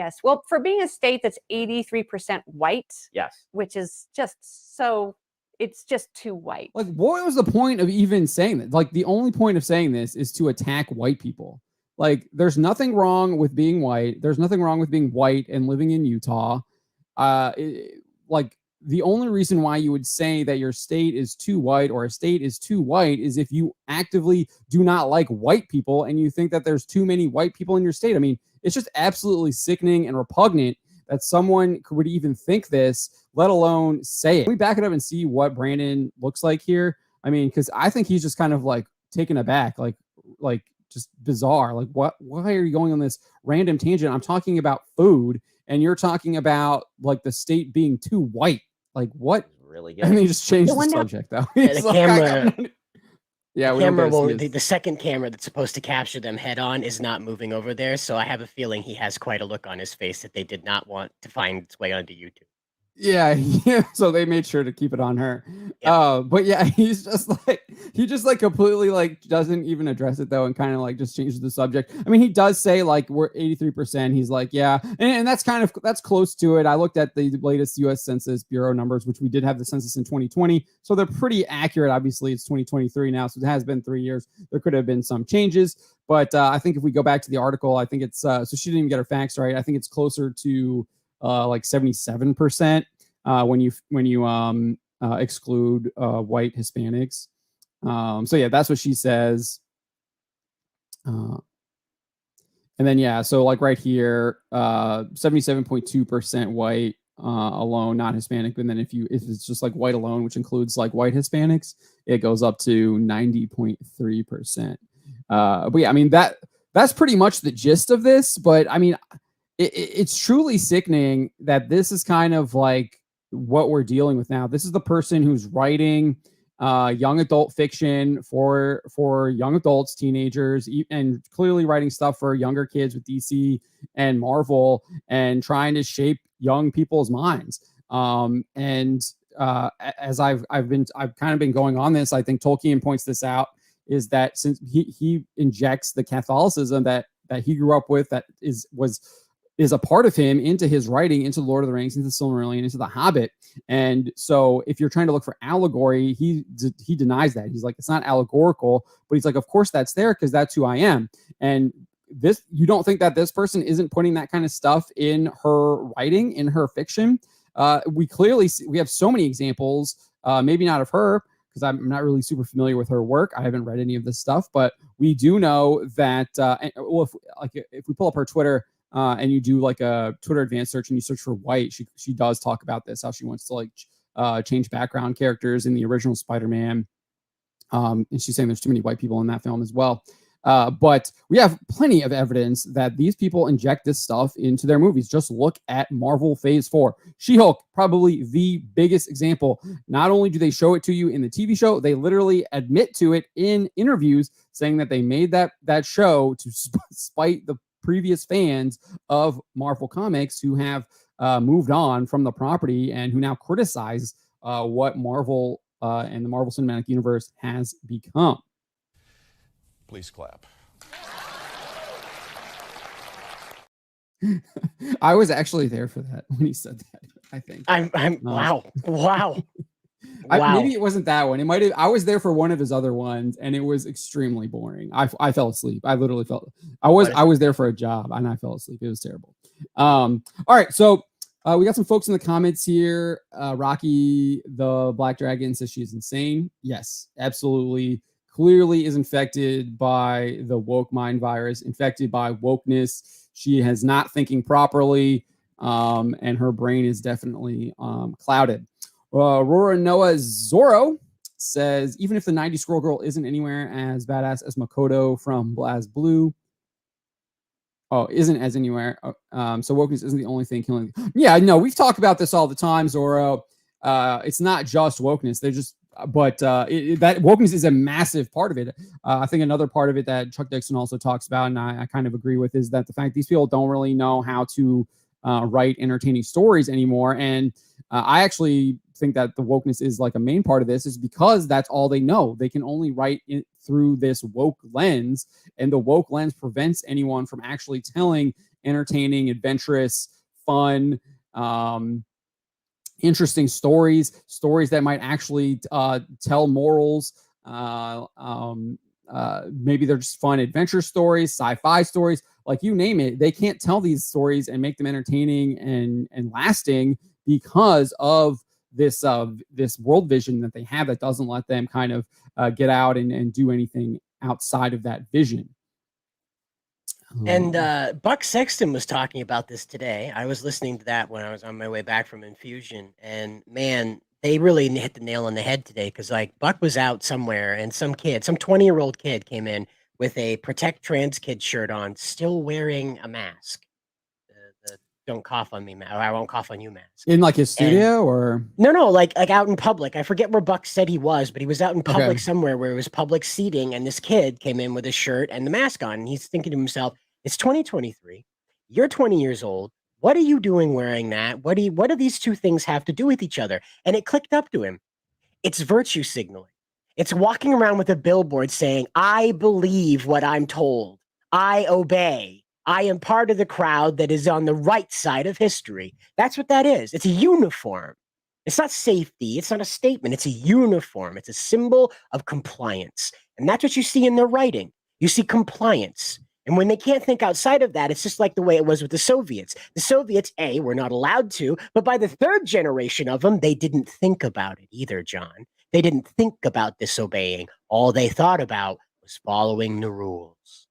Yes. Well, for being a state that's 83% white, Yes. which is just so, it's just too white. Like, what was the point of even saying that? Like, the only point of saying this is to attack white people. Like, there's nothing wrong with being white. There's nothing wrong with being white and living in Utah. Like, the only reason why you would say that your state is too white or a state is too white is if you actively do not like white people and you think that there's too many white people in your state. I mean, it's just absolutely sickening and repugnant that someone would even think this, let alone say it. Can we back it up and see what Brandon looks like here? I mean, because I think he's just kind of like taken aback, like just bizarre. Like, what? Why are you going on this random tangent? I'm talking about food, and you're talking about like the state being too white. Like, what? Really good. And he just changed the subject, though. Yeah, the camera. Yeah, the second camera that's supposed to capture them head on is not moving over there, so I have a feeling he has quite a look on his face that they did not want to find its way onto YouTube. Yeah, so they made sure to keep it on her. Yep. But yeah, he just completely like doesn't even address it though, and kind of like just changes the subject. I mean, he does say like we're 83%. He's like, yeah, and that's close to it. I looked at the latest U.S. Census Bureau numbers, which we did have the census in 2020, so they're pretty accurate. Obviously, it's 2023 now, so it has been 3 years. There could have been some changes, but I think if we go back to the article, I think it's so she didn't even get her facts right. I think it's closer to like 77% when you exclude white Hispanics. So yeah, that's what she says. And then yeah, so like right here, 77.2% white alone, not Hispanic. And then if it's just like white alone, which includes like white Hispanics, it goes up to 90.3%. But yeah, I mean that's pretty much the gist of this. But I mean, it's truly sickening that this is kind of like what we're dealing with now. This is the person who's writing young adult fiction for young adults, teenagers, and clearly writing stuff for younger kids with DC and Marvel, and trying to shape young people's minds. As I've kind of been going on this, I think Tolkien points this out, is that since he injects the Catholicism that he grew up with, that is a part of him, into his writing, into Lord of the Rings, into Silmarillion, into The Hobbit. And so if you're trying to look for allegory, he denies that. He's like, it's not allegorical, but he's like, of course that's there because that's who I am. And this, you don't think that this person isn't putting that kind of stuff in her writing, in her fiction? We clearly see, we have so many examples, maybe not of her, because I'm not really super familiar with her work. I haven't read any of this stuff, but we do know that, if we pull up her Twitter, and you do like a Twitter advanced search and you search for white, she does talk about this, how she wants to like change background characters in the original Spider-Man. And she's saying there's too many white people in that film as well. But we have plenty of evidence that these people inject this stuff into their movies. Just look at Marvel Phase 4. She-Hulk, probably the biggest example. Not only do they show it to you in the TV show, they literally admit to it in interviews, saying that they made that show to spite the previous fans of Marvel Comics who have moved on from the property and who now criticize what Marvel and the Marvel Cinematic Universe has become. Please clap. I was actually there for that when he said that, I think. Wow. Wow. Maybe it wasn't that one. It might have. I was there for one of his other ones, and it was extremely boring. I fell asleep. I literally felt. I was there for a job, and I fell asleep. It was terrible. All right, so we got some folks in the comments here. Rocky the Black Dragon says she is insane. Yes, absolutely. Clearly is infected by the woke mind virus. Infected by wokeness. She is not thinking properly, and her brain is definitely clouded. Aurora Noah Zorro says, even if the 90s Squirrel Girl isn't anywhere as badass as Makoto from BlazBlue, isn't as anywhere. So wokeness isn't the only thing killing. Yeah, no, we've talked about this all the time, Zorro. It's not just wokeness. They're just, but that wokeness is a massive part of it. I think another part of it that Chuck Dixon also talks about, and I kind of agree with, is that the fact these people don't really know how to write entertaining stories anymore. And I actually think that the wokeness is like a main part of this, is because that's all they know. They can only write through this woke lens, and the woke lens prevents anyone from actually telling entertaining, adventurous, fun, interesting stories that might actually tell morals. Maybe they're just fun adventure stories, sci-fi stories, like you name it. They can't tell these stories and make them entertaining and lasting because of this world vision that they have that doesn't let them kind of get out and do anything outside of that vision. And Buck Sexton was talking about this today. I was listening to that when I was on my way back from Infusion, and man, they really hit the nail on the head today, because like Buck was out somewhere and some 20-year-old kid came in with a Protect Trans Kid shirt on, still wearing a mask. The Don't Cough on Me mask, or I Won't Cough on You mask. In like his studio, or no, like out in public. I forget where Buck said he was, but he was out in public somewhere where it was public seating, and this kid came in with a shirt and the mask on, and he's thinking to himself, it's 2023. You're 20 years old. What are you doing wearing that? What do these two things have to do with each other? And it clicked up to him. It's virtue signaling. It's walking around with a billboard saying, I believe what I'm told. I obey. I am part of the crowd that is on the right side of history. That's what that is. It's a uniform. It's not safety. It's not a statement. It's a uniform. It's a symbol of compliance. And that's what you see in their writing. You see compliance. And when they can't think outside of that, it's just like the way it was with the Soviets. The Soviets, were not allowed to, but by the third generation of them, they didn't think about it either, John. They didn't think about disobeying. All they thought about was following the rules.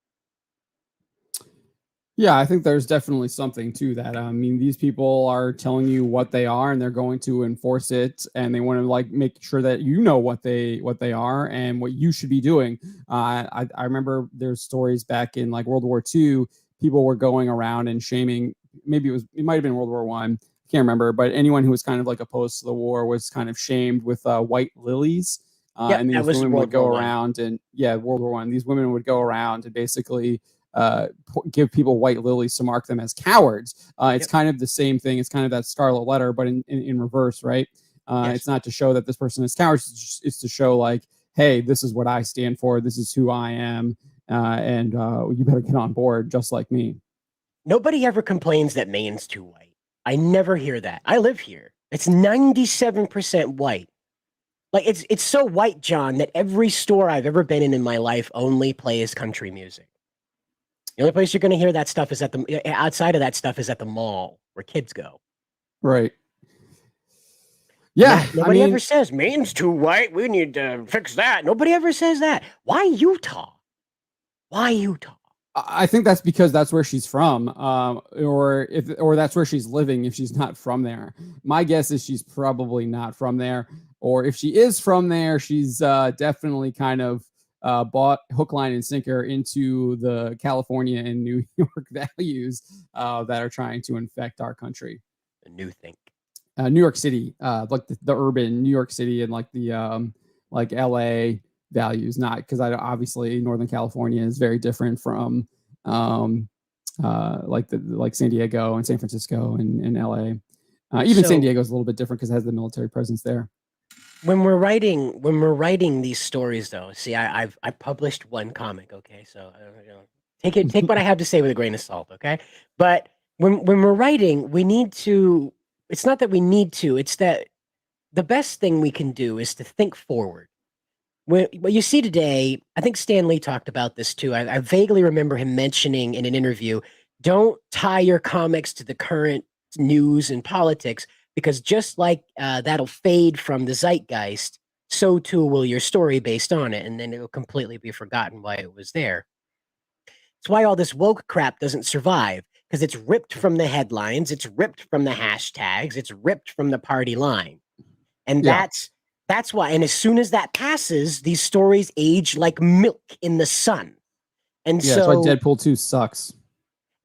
Yeah, I think there's definitely something to that. I mean, these people are telling you what they are, and they're going to enforce it, and they want to like make sure that you know what they are and what you should be doing. I remember there's stories back in like World War II. People were going around and shaming. Maybe it might have been World War I. Can't remember, but anyone who was kind of like opposed to the war was kind of shamed with white lilies. And these women would go around and World War I. These women would go around and basically give people white lilies to mark them as cowards. It's kind of the same thing. It's kind of that scarlet letter, but in reverse, right? It's not to show that this person is cowards. It's to show like, hey, this is what I stand for. This is who I am. And you better get on board just like me. Nobody ever complains that Maine's too white. I never hear that. I live here. It's 97% white. Like it's so white, John, that every store I've ever been in my life only plays country music. The only place you're going to hear that stuff is outside of that stuff is at the mall where kids go. Right. Yeah. Nobody ever says Maine's too white. We need to fix that. Nobody ever says that. Why Utah? Why Utah? I think that's because that's where she's from, or that's where she's living if she's not from there. My guess is she's probably not from there, or if she is from there, she's definitely kind of bought hook, line, and sinker into the California and New York values that are trying to infect our country. The new thing. New York City, like the urban New York City and like the like LA values, not because obviously Northern California is very different from like San Diego and San Francisco and LA. Even San Diego is a little bit different because it has the military presence there. When we're writing these stories, though, see, I published one comic, okay, so take what I have to say with a grain of salt, okay. But when we're writing, we need to. It's not that we need to. It's that the best thing we can do is to think forward. What you see today, I think Stan Lee talked about this too. I vaguely remember him mentioning in an interview, don't tie your comics to the current news and politics, because just like that'll fade from the zeitgeist, so too will your story based on it, and then it'll completely be forgotten why it was there. It's why all this woke crap doesn't survive, because it's ripped from the headlines, it's ripped from the hashtags, it's ripped from the party line. And that's why. And as soon as that passes, these stories age like milk in the sun. And so that's why Deadpool 2 sucks.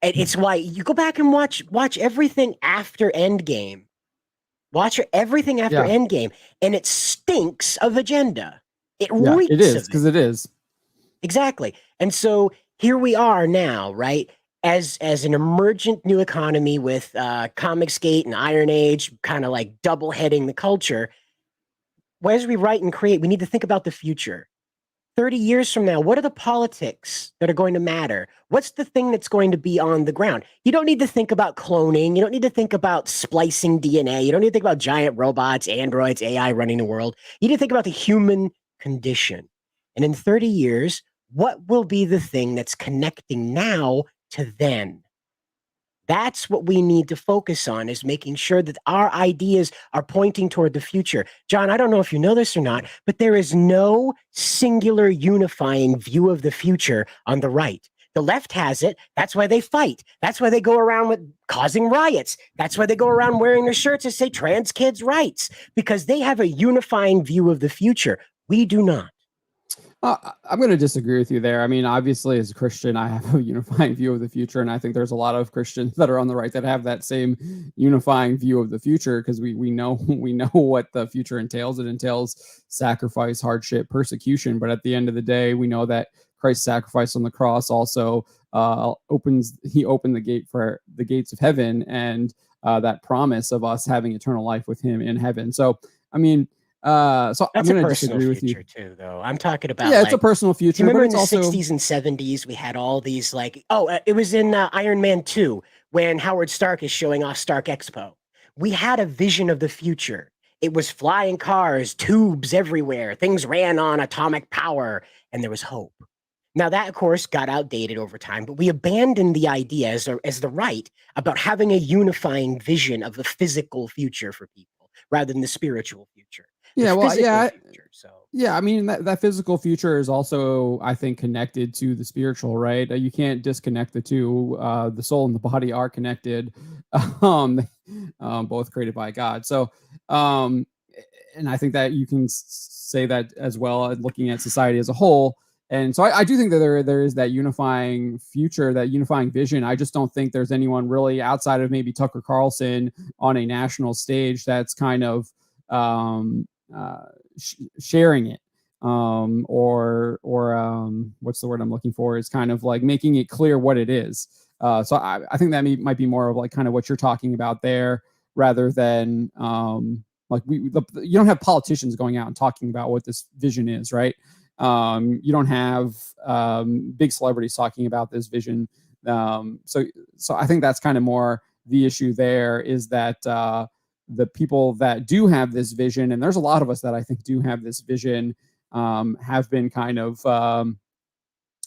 It's why you go back and watch everything after Endgame. Watch everything after Endgame, and it stinks of agenda. It reeks. It is, because it is. Exactly. And so here we are now, right? As an emergent new economy with Comicsgate and Iron Age kind of like double heading the culture. As we write and create, we need to think about the future. 30 years from now, what are the politics that are going to matter? What's the thing that's going to be on the ground? You don't need to think about cloning. You don't need to think about splicing DNA. You don't need to think about giant robots, androids, AI running the world. You need to think about the human condition. And in 30 years, what will be the thing that's connecting now to then? That's what we need to focus on, is making sure that our ideas are pointing toward the future. John, I don't know if you know this or not, but there is no singular unifying view of the future on the right. The left has it. That's why they fight. That's why they go around with causing riots. That's why they go around wearing their shirts that say trans kids' rights, because they have a unifying view of the future. We do not. I'm going to disagree with you there. I mean, obviously, as a Christian, I have a unifying view of the future, and I think there's a lot of Christians that are on the right that have that same unifying view of the future, because we know what the future entails. It entails sacrifice, hardship, persecution. But at the end of the day, we know that Christ's sacrifice on the cross also opened the gates of heaven, and that promise of us having eternal life with Him in heaven. So, I mean. So I'm That's a going to personal disagree with future you too, though. I'm talking about, yeah, it's like, a personal do you future, remember but in it's the also 60s and 70s, we had all these, like, it was in Iron Man 2 when Howard Stark is showing off Stark Expo. We had a vision of the future. It was flying cars, tubes everywhere, things ran on atomic power, and there was hope. Now, that, of course, got outdated over time, but we abandoned the idea as the right about having a unifying vision of the physical future for people rather than the spiritual future. The yeah, well, physical yeah, future. So yeah. I mean, that physical future is also, I think, connected to the spiritual, right? You can't disconnect the two. The soul and the body are connected, um, both created by God. So, um, and I think that you can say that as well, looking at society as a whole. And so I do think that there is that unifying future, that unifying vision. I just don't think there's anyone really outside of maybe Tucker Carlson on a national stage that's kind of sharing it, or what's the word I'm looking for, is kind of like making it clear what it is. So I think that might be more of like kind of what you're talking about there, rather than like you don't have politicians going out and talking about what this vision is, right? You don't have big celebrities talking about this vision. So I think that's kind of more the issue there, is that the people that do have this vision, and there's a lot of us that I think do have this vision, have been kind of, I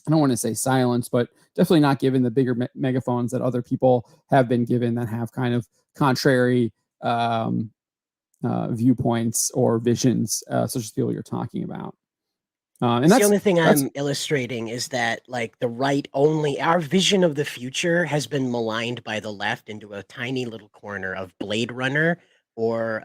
don't want to say silence, but definitely not given the bigger megaphones that other people have been given, that have kind of contrary viewpoints or visions, such as people you're talking about. And the only thing I'm illustrating is that, like, the right only, our vision of the future has been maligned by the left into a tiny little corner of Blade Runner or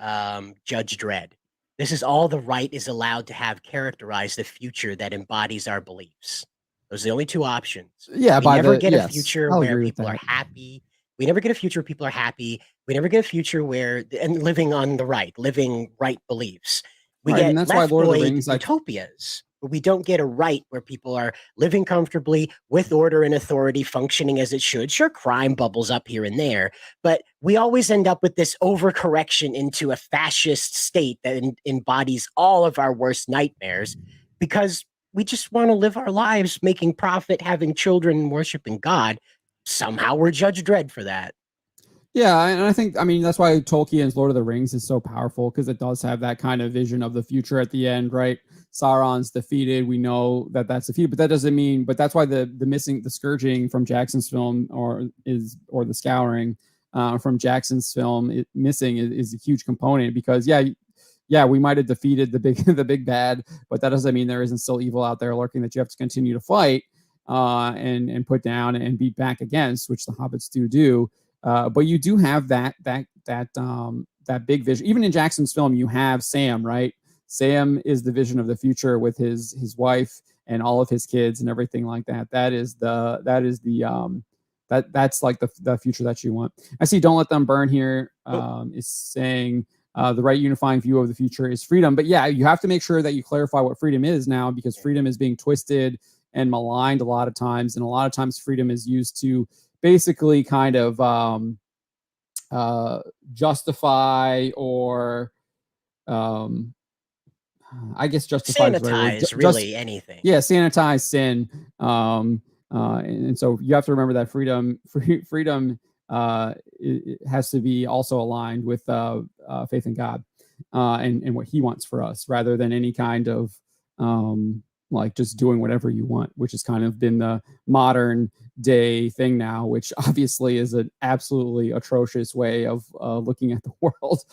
Judge Dredd. This is all the right is allowed to have characterize the future that embodies our beliefs. Those are the only two options. Yeah, We by never the get a yes, future I'll where agree with people are that. happy. We never get a future where people are happy. We never get a future where, and living on the right, living right beliefs. We Right, and get that's why Lord of the leftoid Rings, utopias, but we don't get a right where people are living comfortably with order and authority functioning as it should. Sure, crime bubbles up here and there, but we always end up with this overcorrection into a fascist state that embodies all of our worst nightmares, because we just want to live our lives making profit, having children, worshiping God. Somehow we're Judge Dredd for that. Yeah, and I think, I mean, that's why Tolkien's Lord of the Rings is so powerful, because it does have that kind of vision of the future at the end, right? Sauron's defeated. We know that that's defeated, but that doesn't mean. But that's why the scourging from Jackson's film, or the scouring from Jackson's film, missing is a huge component, because yeah, we might have defeated the big bad, but that doesn't mean there isn't still evil out there lurking that you have to continue to fight and put down and beat back against, which the hobbits do. But you do have that big vision. Even in Jackson's film, you have Sam, right? Sam is the vision of the future with his wife and all of his kids and everything like that. That's like the future that you want. I see Don't Let Them Burn here is saying the right unifying view of the future is freedom. But yeah, you have to make sure that you clarify what freedom is now, because freedom is being twisted and maligned a lot of times. And a lot of times freedom is used to basically kind of justify or I guess justified is the right word. Sanitize really anything. Yeah, sanitize sin. And so you have to remember that freedom it has to be also aligned with faith in God and what He wants for us, rather than any kind of like just doing whatever you want, which has kind of been the modern day thing now, which obviously is an absolutely atrocious way of looking at the world.